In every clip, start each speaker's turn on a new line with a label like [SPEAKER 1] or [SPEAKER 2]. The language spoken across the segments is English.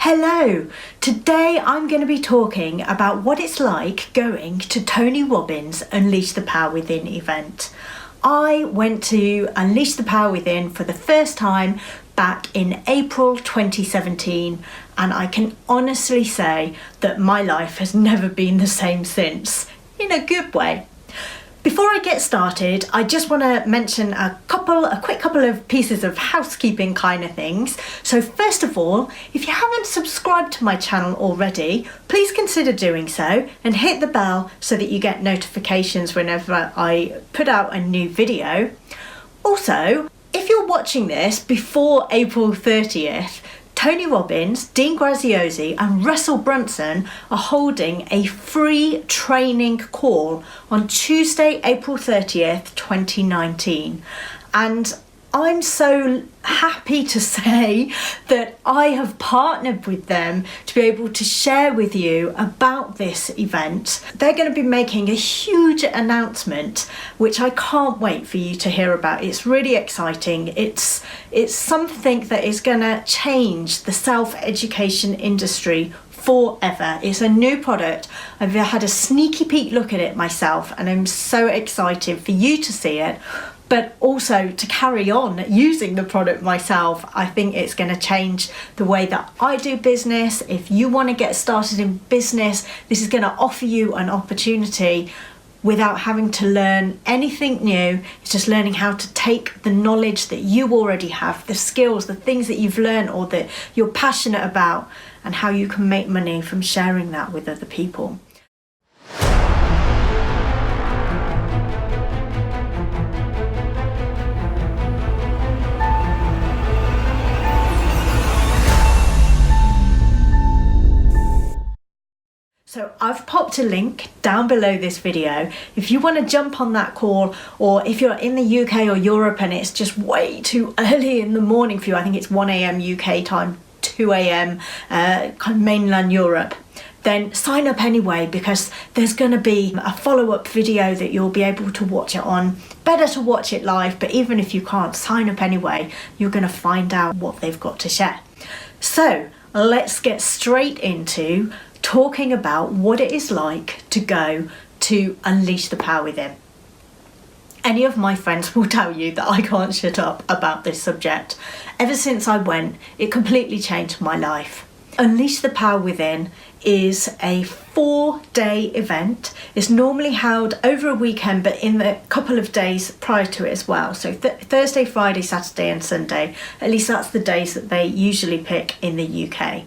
[SPEAKER 1] Hello! Today I'm going to be talking about what it's like going to Tony Robbins' Unleash the Power Within event. I went to Unleash the Power Within for the first time back in April 2017, and I can honestly say that my life has never been the same since, in a good way. Before I get started, I just want to mention a quick couple of pieces of housekeeping kind of things. So first of all, if you haven't subscribed to my channel already, please consider doing so and hit the bell so that you get notifications whenever I put out a new video. Also, if you're watching this before April 30th, Tony Robbins, Dean Graziosi and Russell Brunson are holding a free training call on Tuesday, April 30th, 2019. And I'm so happy to say that I have partnered with them to be able to share with you about this event. They're going to be making a huge announcement, which I can't wait for you to hear about. It's really exciting. It's something that is going to change the self-education industry forever. It's a new product. I've had a sneaky peek look at it myself, and I'm so excited for you to see it, but also to carry on using the product myself. I think it's going to change the way that I do business. If you want to get started in business, this is going to offer you an opportunity without having to learn anything new. It's just learning how to take the knowledge that you already have, the skills, the things that you've learned or that you're passionate about, and how you can make money from sharing that with other people. So I've popped a link down below this video. If you want to jump on that call, or if you're in the UK or Europe and it's just way too early in the morning for you, I think it's 1 a.m. UK time, 2 a.m. Kind of mainland Europe, then sign up anyway, because there's going to be a follow-up video that you'll be able to watch it on. Better to watch it live, but even if you can't, sign up anyway. You're going to find out what they've got to share. So let's get straight into talking about what it is like to go to Unleash the Power Within. Any of my friends will tell you that I can't shut up about this subject. Ever since I went, it completely changed my life. Unleash the Power Within is a 4-day event. It's normally held over a weekend, but in the couple of days prior to it as well. So Thursday, Friday, Saturday and Sunday. At least that's the days that they usually pick in the UK.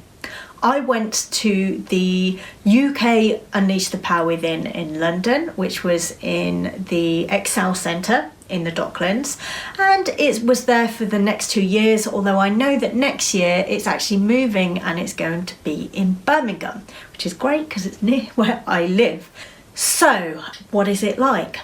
[SPEAKER 1] I went to the UK Unleash the Power Within in London, which was in the Excel Centre in the Docklands, and it was there for the next 2 years, although I know that next year it's actually moving and it's going to be in Birmingham, which is great because it's near where I live. So what is it like?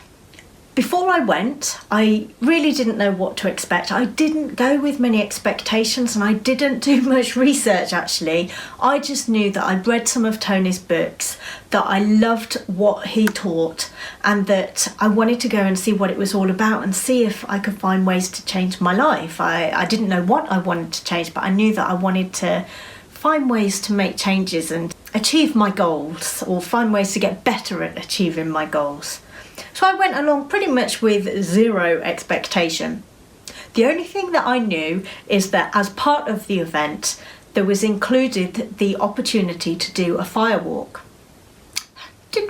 [SPEAKER 1] Before I went, I really didn't know what to expect. I didn't go with many expectations and I didn't do much research actually. I just knew that I'd read some of Tony's books, that I loved what he taught, and that I wanted to go and see what it was all about and see if I could find ways to change my life. I didn't know what I wanted to change, but I knew that I wanted to find ways to make changes and achieve my goals, or find ways to get better at achieving my goals. So I went along pretty much with zero expectation. The only thing that I knew is that as part of the event, there was included the opportunity to do a firewalk.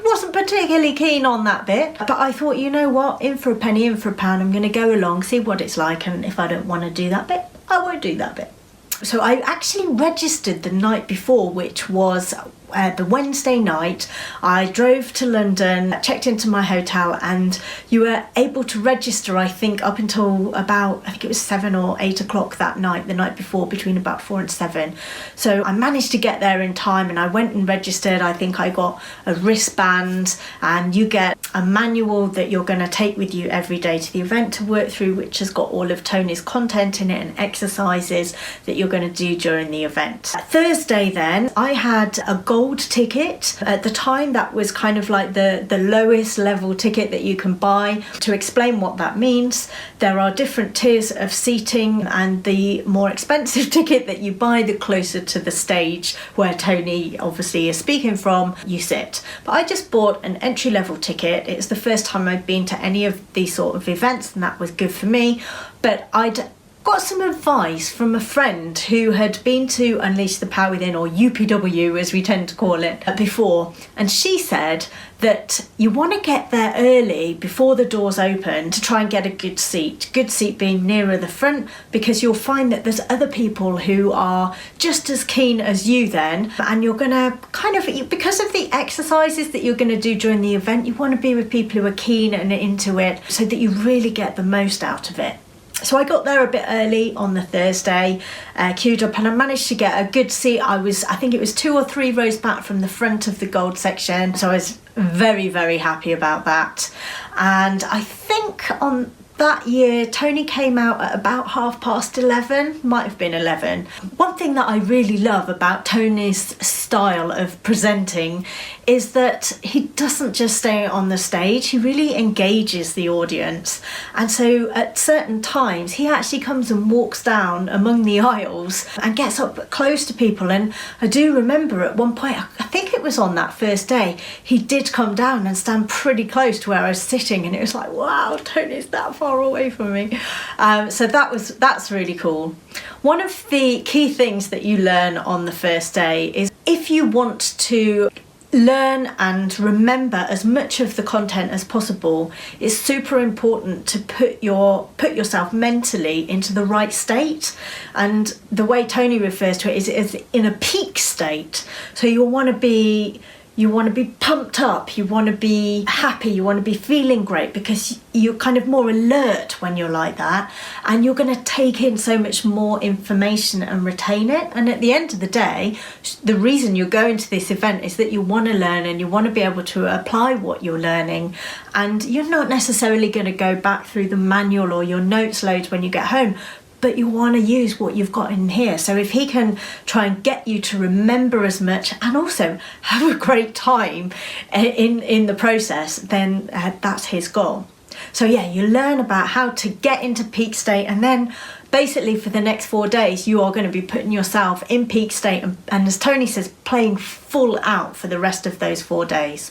[SPEAKER 1] Wasn't particularly keen on that bit, but I thought, you know what, in for a penny, in for a pound, I'm going to go along, see what it's like, and if I don't want to do that bit, I won't do that bit. So I actually registered the night before, which was the Wednesday night. I drove to London, checked into my hotel, and you were able to register, I think, up until about, I think it was 7 or 8 o'clock that night, the night before, between about 4 and 7. So I managed to get there in time and I went and registered. I think I got a wristband, and you get a manual that you're going to take with you every day to the event to work through, which has got all of Tony's content in it and exercises that you're going to do during the event. Thursday then, I had a goal gold ticket. At the time, that was kind of like the lowest level ticket that you can buy. To explain what that means, there are different tiers of seating, and the more expensive ticket that you buy, the closer to the stage where Tony obviously is speaking from, you sit. But I just bought an entry level ticket. It's the first time I'd been to any of these sort of events, and that was good for me. But I'd got some advice from a friend who had been to Unleash the Power Within, or UPW as we tend to call it, before, and she said that you want to get there early before the doors open to try and get a good seat being nearer the front, because you'll find that there's other people who are just as keen as you then, and you're going to kind of, because of the exercises that you're going to do during the event, you want to be with people who are keen and into it so that you really get the most out of it. So I got there a bit early on the Thursday, queued up, and I managed to get a good seat. I think it was 2 or 3 rows back from the front of the gold section. So I was very, very happy about that. And I think on that year, Tony came out at about 11:30, might have been 11. One thing that I really love about Tony's style of presenting is that he doesn't just stay on the stage, he really engages the audience. And so at certain times, he actually comes and walks down among the aisles and gets up close to people. And I do remember at one point, I think it was on that first day, he did come down and stand pretty close to where I was sitting, and it was like, wow, Tony's that far away from me. So that's really cool. One of the key things that you learn on the first day is, if you want to learn and remember as much of the content as possible, it's super important to put yourself mentally into the right state. And the way Tony refers to it is in a peak state. So you want to be pumped up, you want to be happy, you want to be feeling great, because you're kind of more alert when you're like that, and you're going to take in so much more information and retain it. And at the end of the day, the reason you're going to this event is that you want to learn and you want to be able to apply what you're learning, and you're not necessarily going to go back through the manual or your notes loads when you get home, but you want to use what you've got in here. So if he can try and get you to remember as much and also have a great time in the process, then that's his goal. So yeah, you learn about how to get into peak state, and then basically for the next 4 days, you are going to be putting yourself in peak state and as Tony says, playing full out for the rest of those 4 days.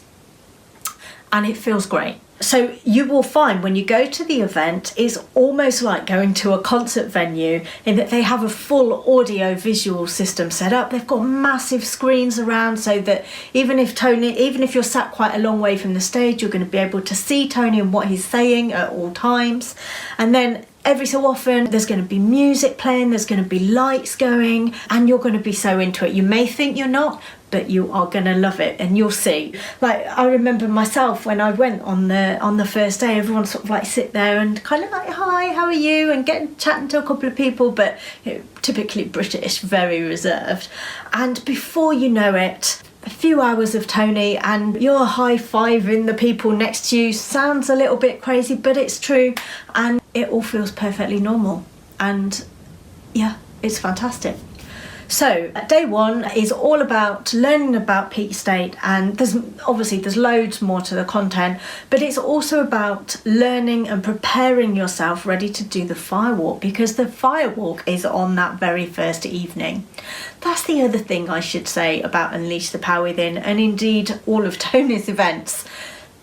[SPEAKER 1] And it feels great. So you will find when you go to the event, it's almost like going to a concert venue, in that they have a full audio visual system set up. They've got massive screens around, so that even if you're sat quite a long way from the stage, you're going to be able to see Tony and what he's saying at all times. And then every so often there's going to be music playing, there's going to be lights going, and you're going to be so into it. You may think you're not, but you are going to love it, and you'll see. Like, I remember myself when I went on the first day, everyone sort of like sit there and kind of like, hi, how are you, and chatting to a couple of people, but typically British, very reserved. And before you know it, a few hours of Tony and you're high-fiving the people next to you. Sounds a little bit crazy, but it's true, and it all feels perfectly normal. And yeah, it's fantastic. So day 1 is all about learning about peak state, and there's loads more to the content, but it's also about learning and preparing yourself ready to do the firewalk, because the firewalk is on that very first evening. That's the other thing I should say about Unleash the Power Within, and indeed all of Tony's events.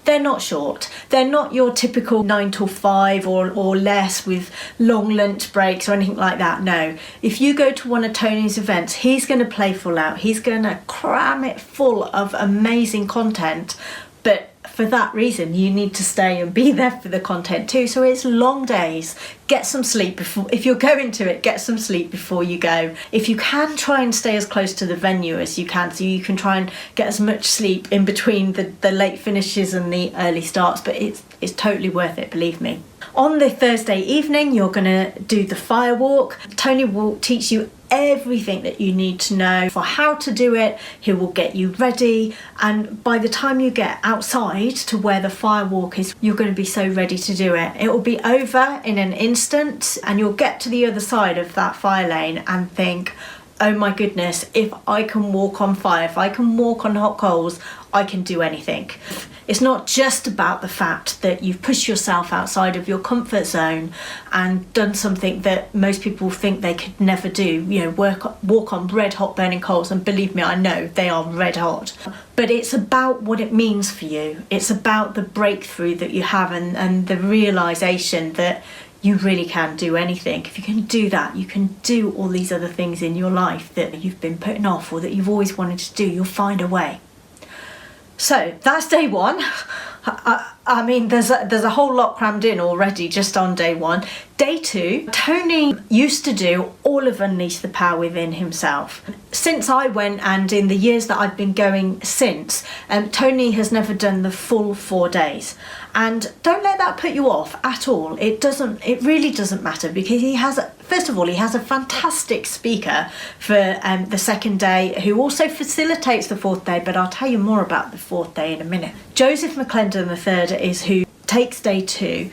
[SPEAKER 1] They're not short. They're not your typical 9 till 5 or less with long lunch breaks or anything like that. No. If you go to one of Tony's events, he's going to play full out. He's going to cram it full of amazing content. But for that reason, you need to stay and be there for the content too. So it's long days. Get some sleep before, if you're going to it, get some sleep before you go. If you can, try and stay as close to the venue as you can, so you can try and get as much sleep in between the late finishes and the early starts, but it's totally worth it, believe me. On the Thursday evening, you're going to do the firewalk. Tony will teach you everything that you need to know for how to do it. He will get you ready, and by the time you get outside to where the firewalk is, you're going to be so ready to do it. It will be over in an instant, and you'll get to the other side of that fire lane and think, oh my goodness, if I can walk on fire, if I can walk on hot coals, I can do anything. It's not just about the fact that you've pushed yourself outside of your comfort zone and done something that most people think they could never do, walk on red hot burning coals, and believe me, I know they are red hot. But it's about what it means for you. It's about the breakthrough that you have and the realization that you really can do anything. If you can do that, you can do all these other things in your life that you've been putting off or that you've always wanted to do. You'll find a way. So that's day one. I mean, there's a whole lot crammed in already just on day one. Day two, Tony used to do all of Unleash the Power Within himself. Since I went, and in the years that I've been going since, Tony has never done the full 4 days. And don't let that put you off at all. It really doesn't matter, because first of all, he has a fantastic speaker for the second day who also facilitates the fourth day, but I'll tell you more about the fourth day in a minute. Joseph McClendon III is who takes day two,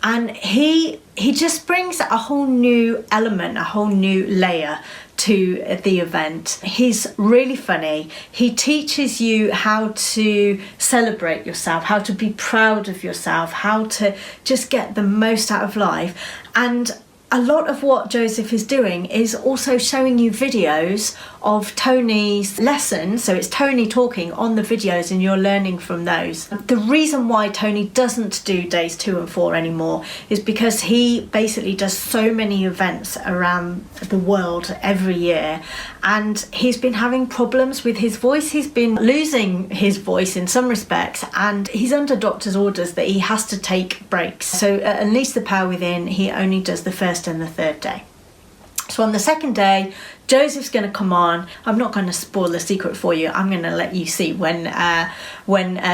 [SPEAKER 1] and he just brings a whole new element, a whole new layer to the event. He's really funny. He teaches you how to celebrate yourself, how to be proud of yourself, how to just get the most out of life. And a lot of what Joseph is doing is also showing you videos of Tony's lessons. So it's Tony talking on the videos and you're learning from those. The reason why Tony doesn't do days 2 and 4 anymore is because he basically does so many events around the world every year, and he's been having problems with his voice. He's been losing his voice in some respects, and he's under doctor's orders that he has to take breaks. So at Unleash the Power Within, he only does the first and the third day. So on the second day, Joseph's going to come on. I'm not going to spoil the secret for you. I'm going to let you see when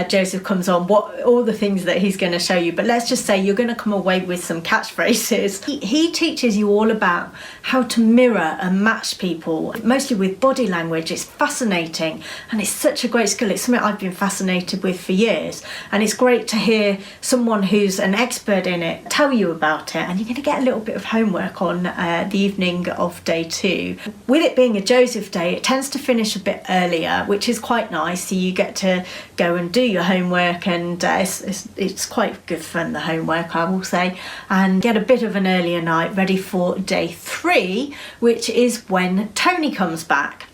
[SPEAKER 1] Joseph comes on, what all the things that he's going to show you. But let's just say you're going to come away with some catchphrases. He teaches you all about how to mirror and match people, mostly with body language. It's fascinating, and it's such a great skill. It's something I've been fascinated with for years, and it's great to hear someone who's an expert in it tell you about it. And you're going to get a little bit of homework on the evening of day 2. With it being a Joseph day, it tends to finish a bit earlier, which is quite nice. So you get to go and do your homework, and it's quite good fun, the homework, I will say, and get a bit of an earlier night ready for day 3, which is when Tony comes back.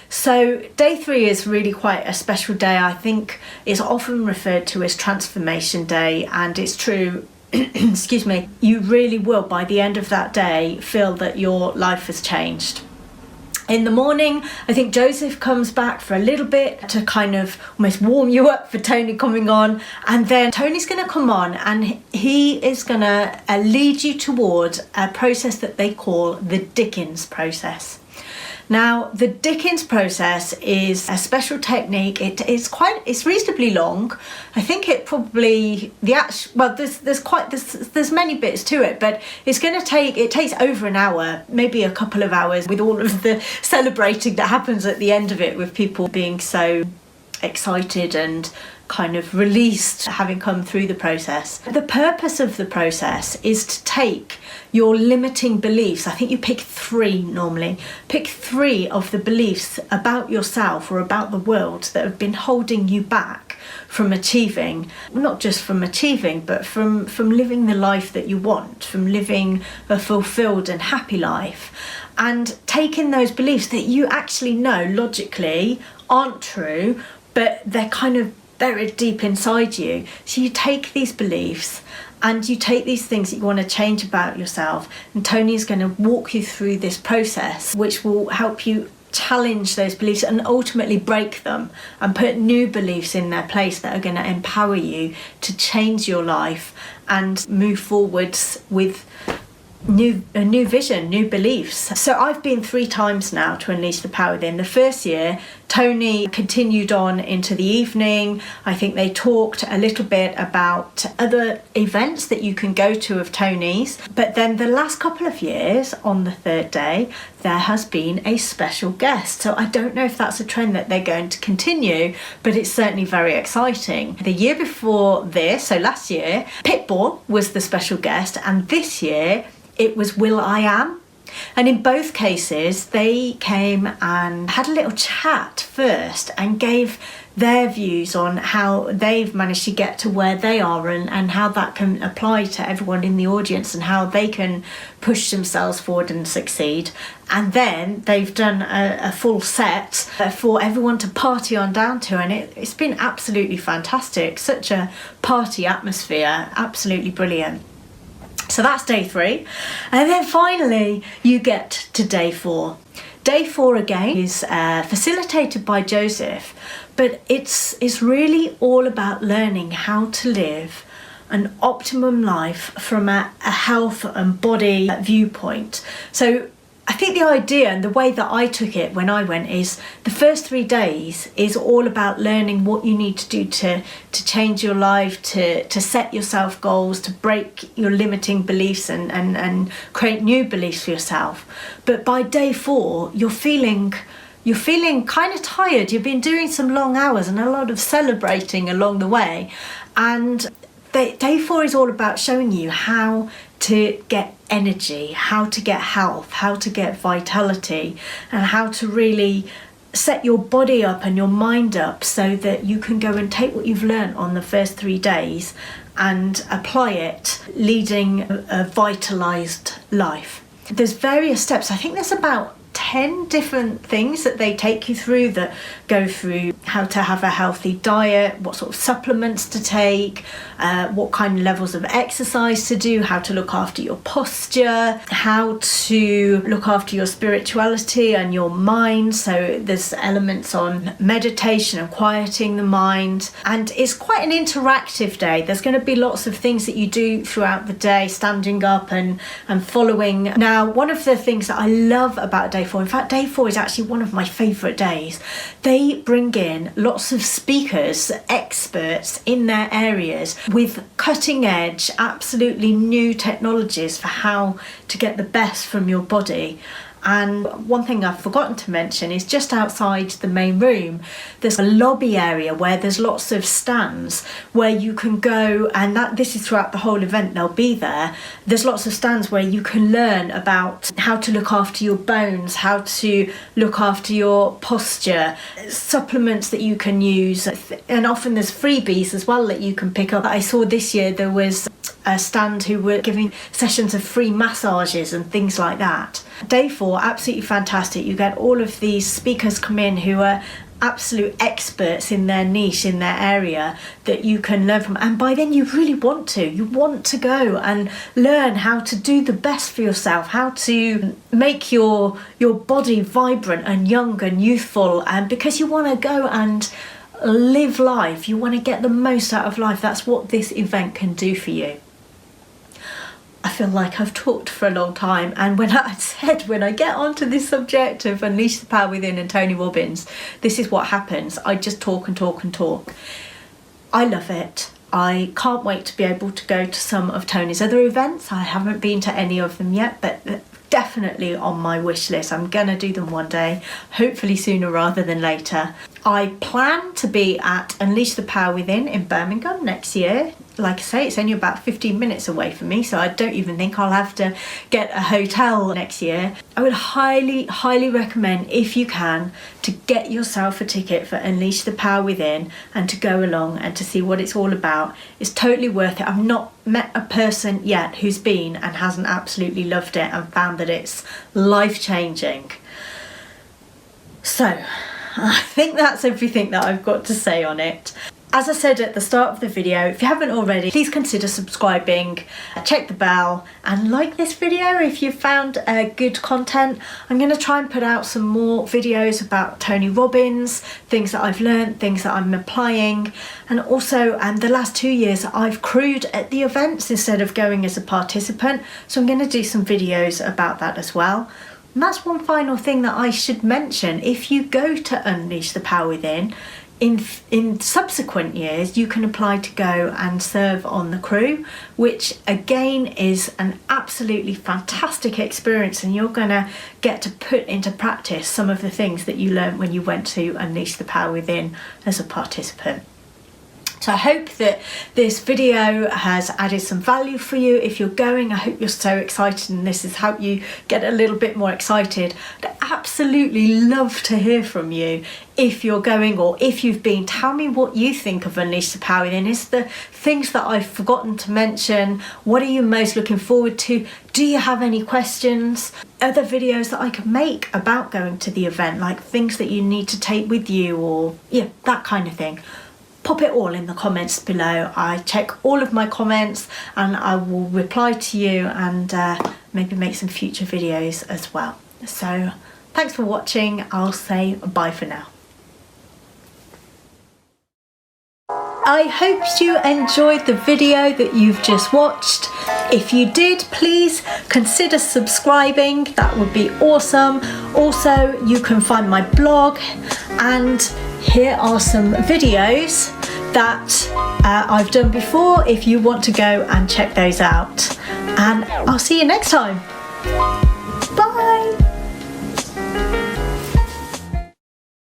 [SPEAKER 1] So day 3 is really quite a special day. I think it's often referred to as Transformation Day, and it's true. Excuse me, you really will, by the end of that day, feel that your life has changed. In the morning, I think Joseph comes back for a little bit to kind of almost warm you up for Tony coming on, and then Tony's going to come on and he is going to lead you towards a process that they call the Dickens process. Now, the Dickens process is a special technique. It's reasonably long. I think it probably there's many bits to it, but it takes over an hour, maybe a couple of hours, with all of the celebrating that happens at the end of it, with people being so excited and kind of released, having come through the process. The purpose of the process is to take your limiting beliefs. I think you pick 3 normally. Pick 3 of the beliefs about yourself or about the world that have been holding you back from achieving, not just from achieving, but from living the life that you want, from living a fulfilled and happy life. And taking those beliefs that you actually know logically aren't true, but they're kind of buried deep inside you. So you take these beliefs and you take these things that you want to change about yourself, and Tony's going to walk you through this process, which will help you challenge those beliefs and ultimately break them and put new beliefs in their place that are going to empower you to change your life and move forwards with a new vision, new beliefs. So I've been 3 times now to Unleash the Power Within. The first year, Tony continued on into the evening. I think they talked a little bit about other events that you can go to of Tony's. But then the last couple of years, on the 3rd day, there has been a special guest. So I don't know if that's a trend that they're going to continue, but it's certainly very exciting. The year before this, so last year, Pitbull was the special guest, and this year it was Will I Am. And in both cases, they came and had a little chat first and gave their views on how they've managed to get to where they are, and how that can apply to everyone in the audience, and how they can push themselves forward and succeed. And then they've done a full set for everyone to party on down to, and it's been absolutely fantastic. Such a party atmosphere, absolutely brilliant. So that's day 3. And then finally you get to day 4. Day 4 again is facilitated by Joseph, but it's really all about learning how to live an optimum life from a health and body viewpoint. So I think the idea and the way that I took it when I went is the first 3 days is all about learning what you need to do to change your life, to set yourself goals, to break your limiting beliefs and create new beliefs for yourself. But by day 4, you're feeling kind of tired. You've been doing some long hours and a lot of celebrating along the way. And day 4 is all about showing you how to get energy, how to get health, how to get vitality, and how to really set your body up and your mind up so that you can go and take what you've learned on the first 3 days and apply it, leading a vitalized life. There's various steps. I think there's about 10 different things that they take you through, that go through how to have a healthy diet, what sort of supplements to take, what kind of levels of exercise to do, how to look after your posture, how to look after your spirituality and your mind. So there's elements on meditation and quieting the mind, and it's quite an interactive day. There's going to be lots of things that you do throughout the day, standing up and following. Now, one of the things that I love about day 4, in fact day 4 is actually one of my favourite days, they bring in lots of speakers, experts in their areas with cutting edge, absolutely new technologies for how to get the best from your body. And one thing I've forgotten to mention is just outside the main room there's a lobby area where there's lots of stands where you can go, and this is throughout the whole event, they'll be there. There's lots of stands where you can learn about how to look after your bones, how to look after your posture, supplements that you can use, and often there's freebies as well that you can pick up. I saw this year there was a stand who were giving sessions of free massages and things like that. Day 4, absolutely fantastic. You get all of these speakers come in who are absolute experts in their niche, in their area, that you can learn from. And by then you really want to go and learn how to do the best for yourself, how to make your body vibrant and young and youthful, and because you want to go and live life, you want to get the most out of life. That's what this event can do for you. I feel like I've talked for a long time, and when I get onto this subject of Unleash the Power Within and Tony Robbins, this is what happens. I just talk and talk and talk. I love it. I can't wait to be able to go to some of Tony's other events. I haven't been to any of them yet, but definitely on my wish list. I'm gonna do them one day, hopefully sooner rather than later. I plan to be at Unleash the Power Within in Birmingham next year. Like I say, it's only about 15 minutes away from me, so I don't even think I'll have to get a hotel next year. I would highly, highly recommend, if you can, to get yourself a ticket for Unleash the Power Within and to go along and to see what it's all about. It's totally worth it. I've not met a person yet who's been and hasn't absolutely loved it and found that it's life-changing. So, I think that's everything that I've got to say on it. As I said at the start of the video, if you haven't already, please consider subscribing, check the bell, and like this video if you've found good content. I'm going to try and put out some more videos about Tony Robbins, things that I've learned, things that I'm applying, and also the last 2 years I've crewed at the events instead of going as a participant, so I'm going to do some videos about that as well. And that's one final thing that I should mention. If you go to Unleash the Power Within, in subsequent years you can apply to go and serve on the crew, which again is an absolutely fantastic experience, and you're going to get to put into practice some of the things that you learned when you went to Unleash the Power Within as a participant. So I hope that this video has added some value for you. If you're going, I hope you're so excited and this has helped you get a little bit more excited. I'd absolutely love to hear from you. If you're going or if you've been, tell me what you think of Unleash the Power Within. Is the things that I've forgotten to mention? What are you most looking forward to? Do you have any questions? Other videos that I could make about going to the event, like things that you need to take with you, or yeah, that kind of thing. Pop it all in the comments below. I check all of my comments and I will reply to you and maybe make some future videos as well. So thanks for watching. I'll say bye for now. I hope you enjoyed the video that you've just watched. If you did, please consider subscribing. That would be awesome. Also, you can find my blog, and here are some videos that I've done before if you want to go and check those out. And I'll see you next time. Bye.